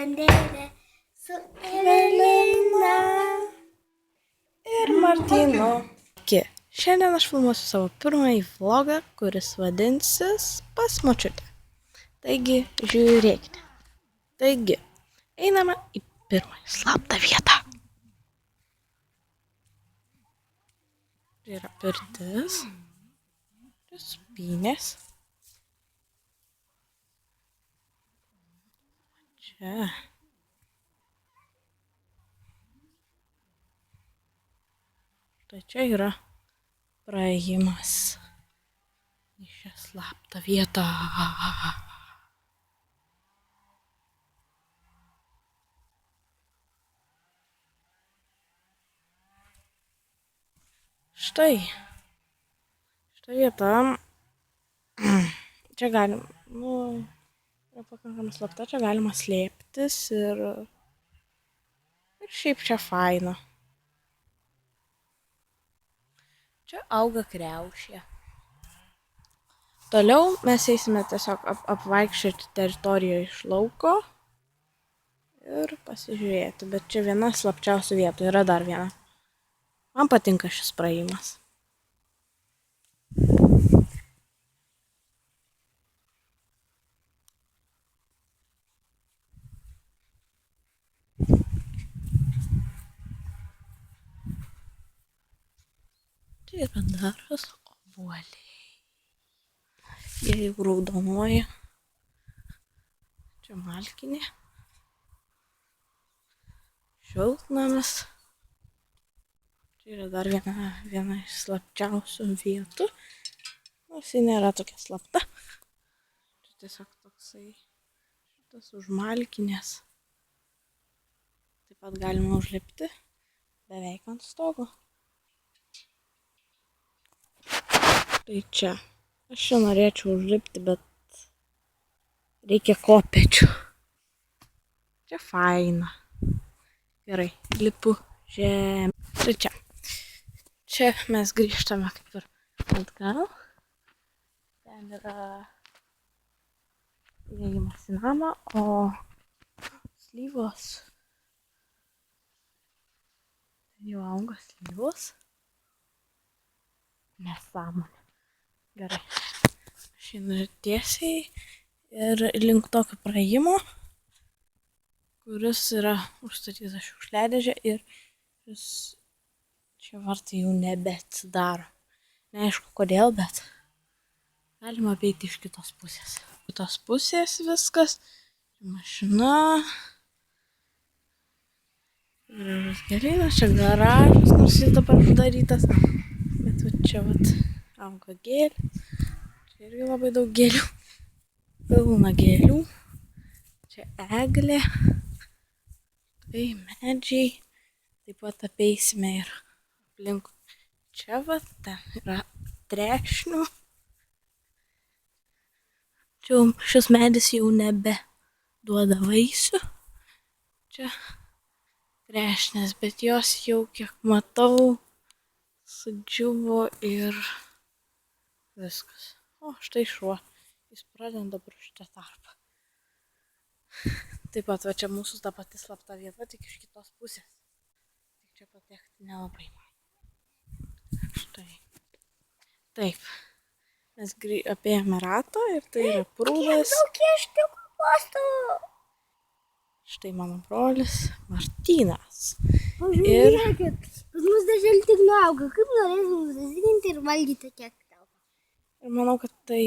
valandėlė su Evelina ir Martynu. Šiandien aš filmuosiu savo pirmąjį vlogą, kuris vadinsis Pas močiutę. Taigi, žiūrėkite. Taigi, einame į pirmąją slaptą vietą. Tai yra pirtis, spynės. Čia. Tai čia yra praėjimas į šią slaptą vietą. Štai. Šitą vietą. Čia galim, yra pakankamai slapta, čia galima slėptis ir šiaip čia faina. Čia auga kriaušė. Toliau mes eisime tiesiog apvaikščioti teritoriją iš lauko ir pasižiūrėti. Bet čia viena slapčiausių vietų, yra dar viena. Man patinka šis praėjimas. Čia yra daržas obuoliai. Jie jau raudonuoja. Čia malkinė. Šiltnamis. Čia yra dar viena iš slapčiausių vietų. Nors ji nėra tokia slapta. Čia tiesiog toksai šitas už malkinės. Taip pat galima užlipti beveik ant stogo. Tai čia. Aš čia norėčiau užlipti, bet reikia kopečių. Čia faina. Gerai, lipu žemę. Tai čia. Čia mes grįžtame kaip ir atgal. Ten yra įėjimas į namą, o slyvos. Ten jau auga slyvos. Nesąmonė. Gerai. Aš einu tiesiai ir link tokio praėjimo, kuris yra užstatytas šiukšliadėžė ir čia vartai jau nebeatsidaro. Neaišku kodėl, bet galima apeiti iš kitos pusės. Kitos pusės viskas. Mašina. Gražus gėlynas, čia garažas, nors jis dabar uždarytas. Bet va čia vat auga gėlės. Čia irgi labai daug gėlių. Pilna gėlių. Čia eglė. Tai medžiai. Taip pat apeisime ir aplink. Čia vat ten yra trešnių. Čia šis medis jau nebe duoda vaisių. Čia trešnės, bet jos jau kiek matau sudžiuvo ir viskas. O, štai šuo. Jis pradeda brušti tarpą. Taip pat va čia mūsų ta pati slapta vieta, tik iš kitos pusės. Tik čia patekti nelabai. Štai. Taip. Mes apėjome ratą ir tai yra prūdas. Štai mano brolis Martynas. Pažiūrėkit, pas mus daržely tik neauga. Kaip norėsim užsiauginti ir valgyti kiek telpa. Ir manau, kad tai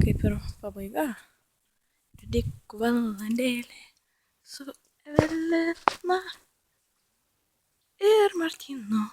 kaip ir pabaiga. Tik valandėlė su Evelina ir Martynu.